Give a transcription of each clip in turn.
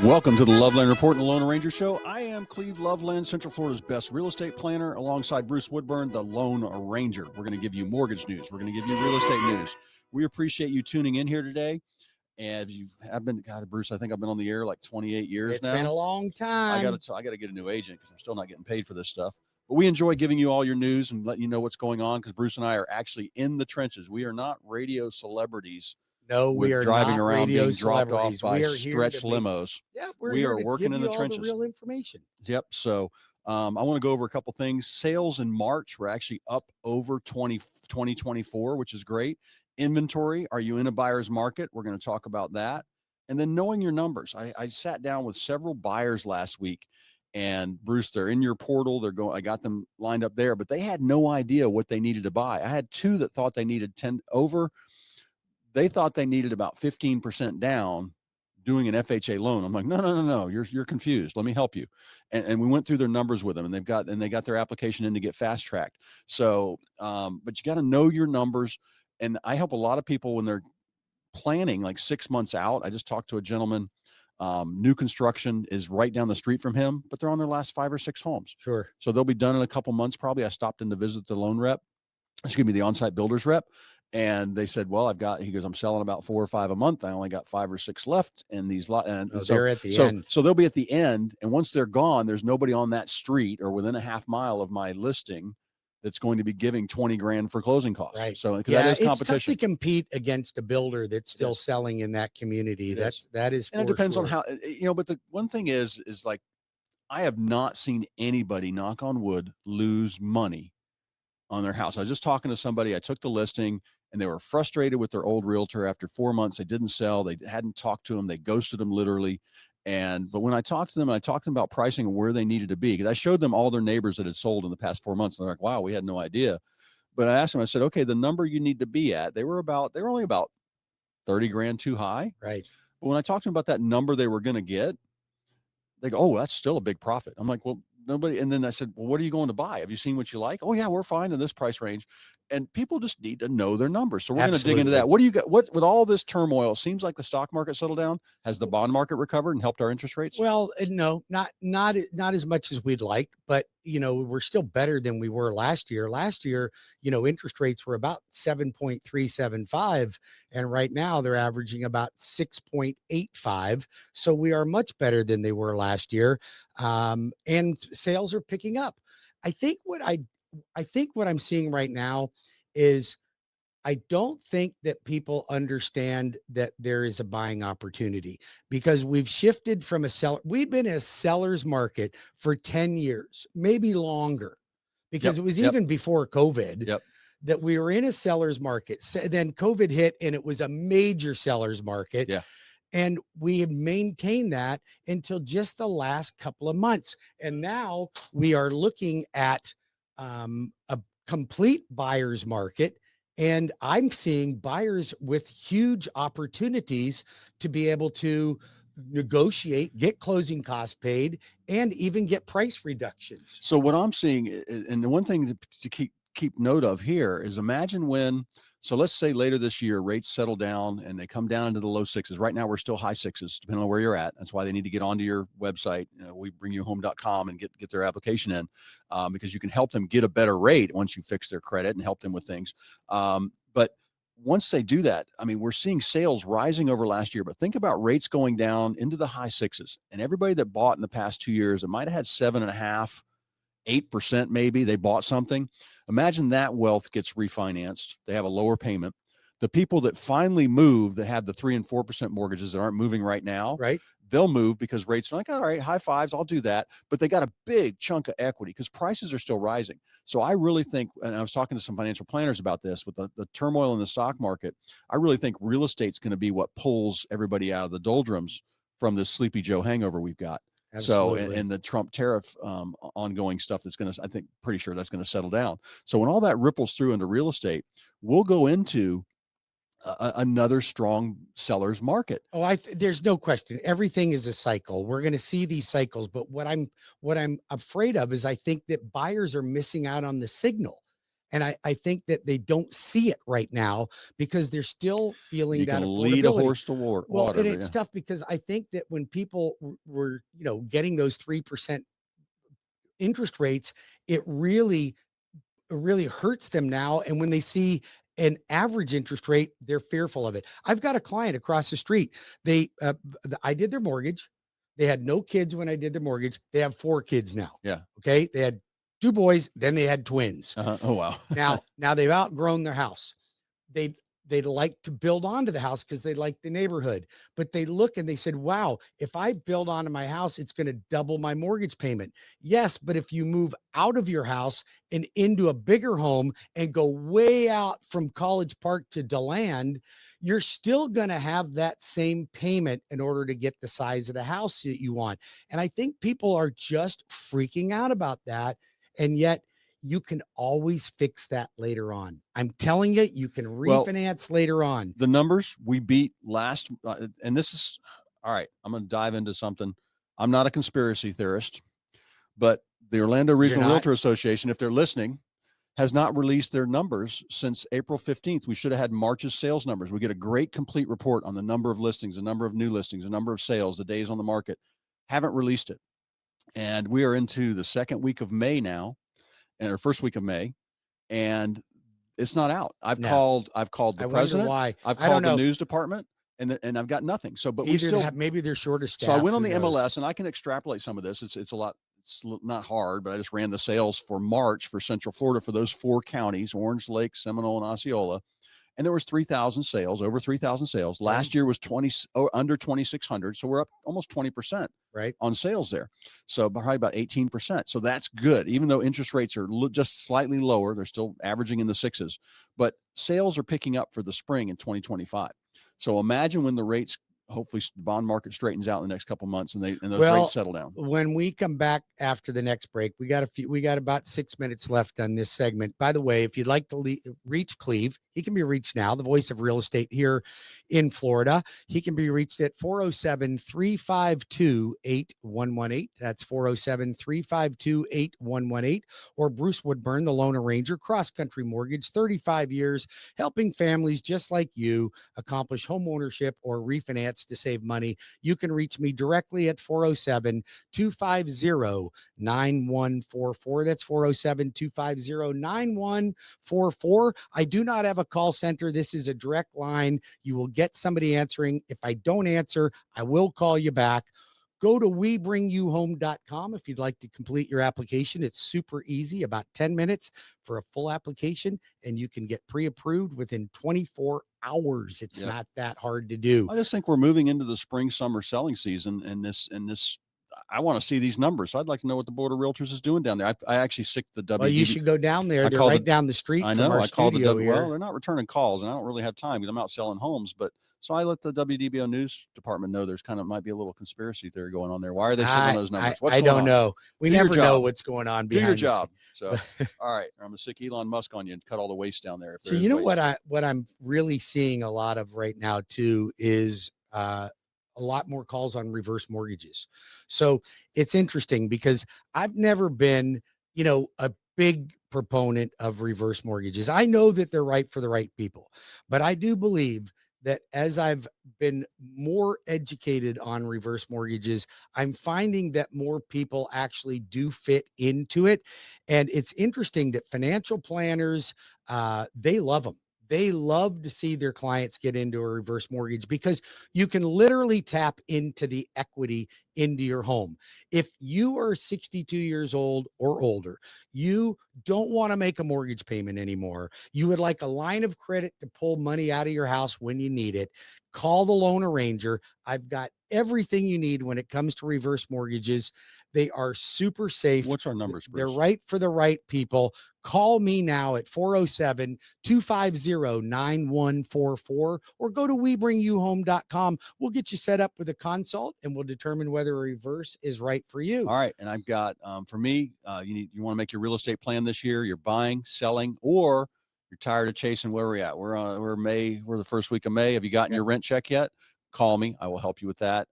Welcome to the Loveland Report and the Lone Ranger Show. I am Cleve Loveland, Central Florida's best real estate planner, alongside Bruce Woodburn, the Lone Ranger. We're going to give you mortgage news. We're going to give you real estate news. We appreciate you tuning in here today. And you have been, God, Bruce, I think I've been on the air like 28 years now. It's been a long time. I got to get a new agent because I'm still not getting paid for this stuff. But we enjoy giving you all your news and letting you know what's going on because Bruce and I are actually in the trenches. We are not radio celebrities. No, we are driving not around radio being dropped off by we are stretch limos. Yeah, we are working in the all trenches. The real information. Yep. So I want to go over a couple things. Sales in March were actually up over 2024, which is great. Inventory. Are you in a buyer's market? We're going to talk about that. And then knowing your numbers. I sat down with several buyers last week. And Bruce, they're in your portal. They're going. I got them lined up there, but they had no idea what they needed to buy. I had two that thought they needed 10 over. They thought they needed about 15% down doing an FHA loan. I'm like, no. You're confused. Let me help you. And we went through their numbers with them, and they got their application in to get fast tracked. So, but you got to know your numbers. And I help a lot of people when they're planning like 6 months out. I just talked to a gentleman, new construction is right down the street from him, but they're on their last 5 or 6 homes. Sure. So they'll be done in a couple months. Probably I stopped in to visit the loan rep. Excuse me, the on-site builder's rep. And they said, well, he goes, I'm selling about 4 or 5 a month. I only got 5 or 6 left in these lots. They're at the end. So they'll be at the end. And once they're gone, there's nobody on that street or within a half mile of my listing that's going to be giving 20 grand for closing costs. Right. So because that is competition. It's tough to compete against a builder that's still selling in that community. That is. And it depends on how, but the one thing is like, I have not seen anybody, knock on wood, lose money on their house. I was just talking to somebody. I took the listing and they were frustrated with their old realtor. After 4 months, they didn't sell. They hadn't talked to him. They ghosted him literally. But when I talked to them, I talked to them about pricing and where they needed to be, because I showed them all their neighbors that had sold in the past 4 months. And they're like, wow, we had no idea. But I asked them, I said, okay, the number you need to be at, they were only about 30 grand too high. Right. But when I talked to them about that number they were going to get, they go, oh, that's still a big profit. I'm like, well, nobody. And then I said, well, what are you going to buy? Have you seen what you like? Oh yeah, we're fine in this price range. And people just need to know their numbers. So we're going to dig into that. What do you got? What, with all this turmoil, it seems like the stock market settled down. Has the bond market recovered and helped our interest rates? Well, no, not as much as we'd like, but we're still better than we were last year. Last year, interest rates were about 7.375, and right now they're averaging about 6.85. So we are much better than they were last year. And sales are picking up. I think what I'm seeing right now is I don't think that people understand that there is a buying opportunity, because we've shifted from we've been in a seller's market for 10 years, maybe longer, because it was even before COVID that we were in a seller's market. So then COVID hit and it was a major seller's market. Yeah. And we have maintained that until just the last couple of months. And now we are looking at a complete buyer's market. And I'm seeing buyers with huge opportunities to be able to negotiate, get closing costs paid, and even get price reductions. So what I'm seeing, and the one thing to keep note of here is, imagine when, so let's say later this year, rates settle down and they come down into the low 6s. Right now, we're still high 6s, depending on where you're at. That's why they need to get onto your website. We bringyouhome.com and get their application in, because you can help them get a better rate once you fix their credit and help them with things. But once they do that, I mean, we're seeing sales rising over last year, but think about rates going down into the high 6s. And everybody that bought in the past 2 years, it might have had 7.5%, 8%, maybe they bought something. Imagine that wealth gets refinanced. They have a lower payment. The people that finally move, that have the 3% and 4% mortgages that aren't moving right now, right? They'll move because rates are like, all right, high fives, I'll do that. But they got a big chunk of equity because prices are still rising. So I really think, and I was talking to some financial planners about this, with the turmoil in the stock market, I really think real estate's going to be what pulls everybody out of the doldrums from this Sleepy Joe hangover we've got. Absolutely. So, and the Trump tariff ongoing stuff that's going to, I think, pretty sure that's going to settle down. So when all that ripples through into real estate, we'll go into another strong seller's market. Oh, there's no question. Everything is a cycle. We're going to see these cycles, but what I'm afraid of is I think that buyers are missing out on the signal. And I think that they don't see it right now because they're still feeling You can that lead a affordability. horse to Well, water, and but it's yeah. tough because I think that when people were, getting those 3% interest rates, it really hurts them now. And when they see an average interest rate, they're fearful of it. I've got a client across the street. I did their mortgage. They had no kids when I did their mortgage. They have 4 kids now. Yeah. Okay. They had 2 boys, then they had twins. Uh-huh. Oh, wow. Now they've outgrown their house. They'd like to build onto the house because they like the neighborhood, but they look and they said, wow, if I build onto my house, it's going to double my mortgage payment. Yes, but if you move out of your house and into a bigger home and go way out from College Park to DeLand, you're still going to have that same payment in order to get the size of the house that you want. And I think people are just freaking out about that. And yet you can always fix that later on. I'm telling you, you can Well, refinance later on. the numbers we beat last, and this is all right. I'm going to dive into something. I'm not a conspiracy theorist, but the Orlando You're Regional not? Realtor Association, if they're listening, has not released their numbers since April 15th. We should have had March's sales numbers. We get a great complete report on the number of listings, the number of new listings, the number of sales, the days on the market. Haven't released it. And we are into the second week of May now, and our first week of May, and it's not out. No. I've called the I wonder president, why. I've I don't called the know. news department, and I've got nothing. So, but we Either they still. have, maybe they're short of So I staff. went on Who the knows? MLS, and I can extrapolate some of this. It's a lot. It's not hard, but I just ran the sales for March for Central Florida for those 4 counties: Orange Lake, Seminole, and Osceola. And there was 3,000 sales, over 3,000 sales. Yeah. Last year was under 2,600, so we're up almost 20% Right. on sales there. So probably about 18%. So that's good, even though interest rates are just slightly lower. They're still averaging in the sixes, but sales are picking up for the spring in 2025. So imagine when the rates, hopefully the bond market straightens out in the next couple of months and those Well, rates settle down. when we come back after the next break, we got about 6 minutes left on this segment. By the way, if you'd like to reach Cleve, he can be reached now, the voice of real estate here in Florida. He can be reached at 407-352-8118. That's 407-352-8118. Or Bruce Woodburn, the loan arranger, Cross Country Mortgage, 35 years, helping families just like you accomplish home ownership or refinance to save money. You can reach me directly at 407-250-9144. That's 407-250-9144. I do not have a call center. This is a direct line. You will get somebody answering. If I don't answer, I will call you back. Go to webringyouhome.com if you'd like to complete your application. It's super easy, about 10 minutes for a full application, and you can get pre-approved within 24 hours. It's not that hard to do. I just think we're moving into the spring summer selling season, and this I want to see these numbers. So I'd like to know what the Board of Realtors is doing down there. I actually sick the WDBO. Well, you should go down there. They're right down the street I from know. our I called studio the here. well, they're not returning calls, and I don't really have time because I'm out selling homes. But so I let the WDBO news department know there's kind of might be a little conspiracy theory going on there. Why are they signaling those numbers? I don't know. We never know what's going on Do your behind job. the So, all right, I'm gonna sick Elon Musk on you and cut all the waste down there. So you know what I'm really seeing a lot of right now too is a lot more calls on reverse mortgages. So it's interesting because I've never been, a big proponent of reverse mortgages. I know that they're right for the right people, but I do believe that as I've been more educated on reverse mortgages, I'm finding that more people actually do fit into it. And it's interesting that financial planners, they love them. They love to see their clients get into a reverse mortgage because you can literally tap into the equity into your home. If you are 62 years old or older, you don't want to make a mortgage payment anymore. You would like a line of credit to pull money out of your house when you need it. Call the loan arranger. I've got everything you need when it comes to reverse mortgages. They are super safe. What's our numbers, Bruce? They're right for the right people. Call me now at 407-250-9144 or go to webringyouhome.com. We'll get you set up with a consult and we'll determine whether a reverse is right for you. All right. And I've got, for me, you want to make your real estate plan this year. You're buying, selling, or you're tired of chasing. Where we're at. We're the first week of May. Have you gotten your rent check yet? call me. I will help you with that.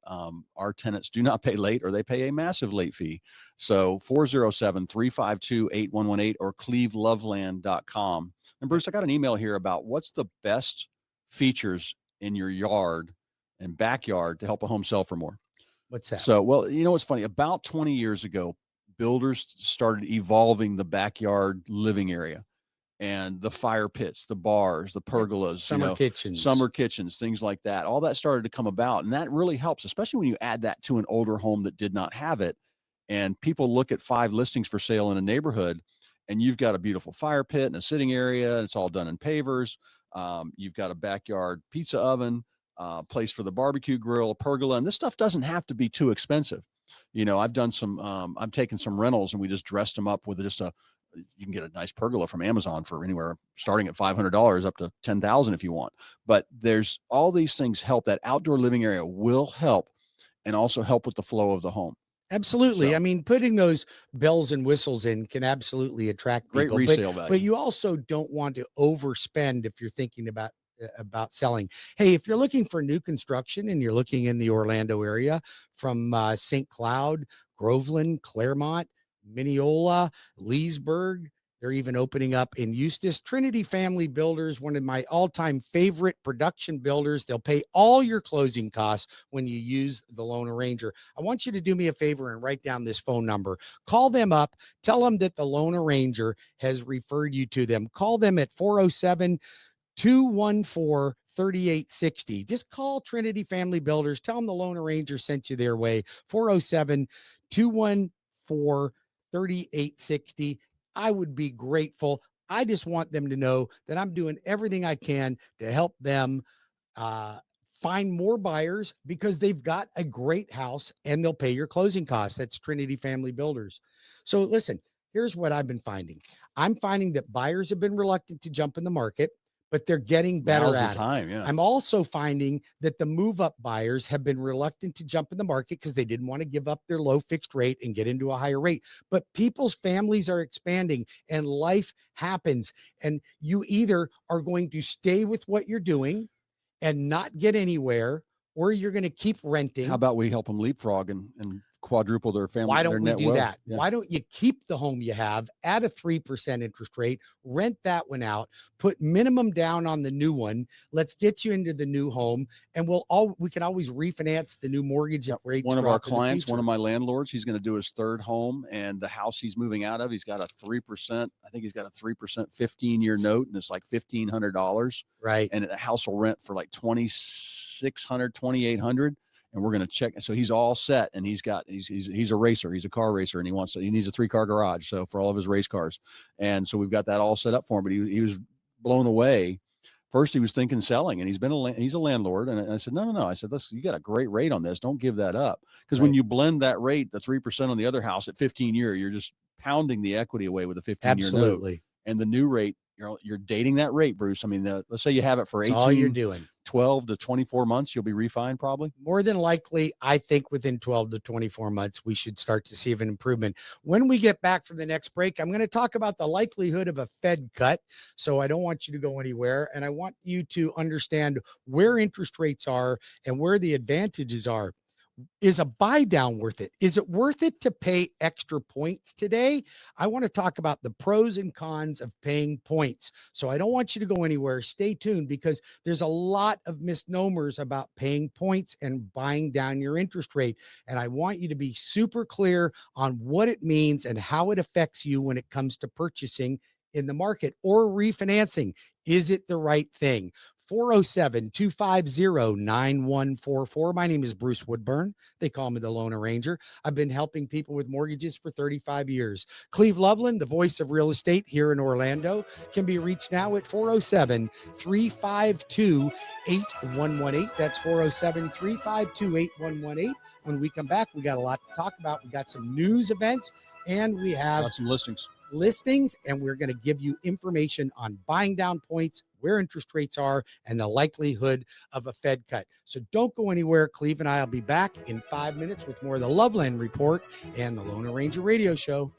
Our tenants do not pay late, or they pay a massive late fee. So 407-352-8118 or cleveloveland.com. And Bruce, I got an email here about what's the best features in your yard and backyard to help a home sell for more. What's that? So, well, you know what's funny? About 20 years ago, builders started evolving the backyard living area and the fire pits, the bars, the pergolas, Summer kitchens, things like that. All that started to come about. And that really helps, especially when you add that to an older home that did not have it. And people look at 5 listings for sale in a neighborhood, and you've got a beautiful fire pit and a sitting area. And it's all done in pavers. You've got a backyard pizza oven, place for the barbecue grill, a pergola. And this stuff doesn't have to be too expensive. I've done I've taken some rentals and we just dressed them up with just you can get a nice pergola from Amazon for anywhere starting at $500 up to $10,000 if you want. But there's all these things help. That outdoor living area will help, and also help with the flow of the home. Absolutely. So, I mean, putting those bells and whistles in can absolutely attract great people. resale value. But you also don't want to overspend if you're thinking about selling. Hey, if you're looking for new construction and you're looking in the Orlando area, from St. Cloud, Groveland, Claremont, Mineola, Leesburg. They're even opening up in Eustis. Trinity Family Builders, one of my all-time favorite production builders. They'll pay all your closing costs when you use the Loan Arranger. I want you to do me a favor and write down this phone number. Call them up. Tell them that the Loan Arranger has referred you to them. Call them at 407-214-3860. Just call Trinity Family Builders. Tell them the Loan Arranger sent you their way. 407-214-3860. I would be grateful. I just want them to know that I'm doing everything I can to help them find more buyers, because they've got a great house and they'll pay your closing costs. That's Trinity Family Builders. So listen, here's what I've been finding. I'm finding that buyers have been reluctant to jump in the market, but they're getting better Now's the at it. time. Yeah. I'm also finding that the move-up buyers have been reluctant to jump in the market because they didn't want to give up their low fixed rate and get into a higher rate. But people's families are expanding and life happens. And you either are going to stay with what you're doing and not get anywhere, or you're going to keep renting. How about we help them leapfrog and quadruple their family? Why don't their we net do wealth? that? Yeah. Why don't you keep the home you have at a 3% interest rate, rent that one out, put minimum down on the new one. Let's get you into the new home, and we can always refinance the new mortgage if rates One of drop our in the clients, future. one of my landlords, he's going to do his 3rd home, and the house he's moving out of, he's got a 3%. I think he's got a 3% 15-year note, and it's like $1,500. Right. And the house will rent for like $2,600, $2,800. And we're going to check. So he's all set, and he's a racer. He's a car racer, and he needs a 3-car garage. So for all of his race cars. And so we've got that all set up for him, but he was blown away. First, he was thinking selling, and he's a landlord. And I said, no. I said, listen, you got a great rate on this. Don't give that up. Because when you blend that rate, the 3% on the other house at 15-year, you're just pounding the equity away with a 15-year note. Absolutely. And the new rate, you're dating that rate, Bruce. I mean, let's say you have it for 18, all you're doing. 12 to 24 months, you'll be refined probably. More than likely, I think within 12 to 24 months, we should start to see an improvement. When we get back from the next break, I'm going to talk about the likelihood of a Fed cut. So I don't want you to go anywhere. And I want you to understand where interest rates are and where the advantages are. Is a buy down worth it? Is it worth it to pay extra points today? I want to talk about the pros and cons of paying points. So I don't want you to go anywhere. Stay tuned, because there's a lot of misnomers about paying points and buying down your interest rate. And I want you to be super clear on what it means and how it affects you when it comes to purchasing in the market or refinancing. Is it the right thing? 407-250-9144. My name is Bruce Woodburn. They call me the Loan Arranger. I've been helping people with mortgages for 35 years. Cleve Loveland, the voice of real estate here in Orlando, can be reached now at 407-352-8118. That's 407-352-8118. When we come back, we got a lot to talk about. We got some news events, and we have Got some listings, and we're going to give you information on buying down points, where interest rates are, and the likelihood of a Fed cut. So don't go anywhere. Cleve and I will be back in 5 minutes with more of the Loveland Report and the Loan Arranger Radio Show.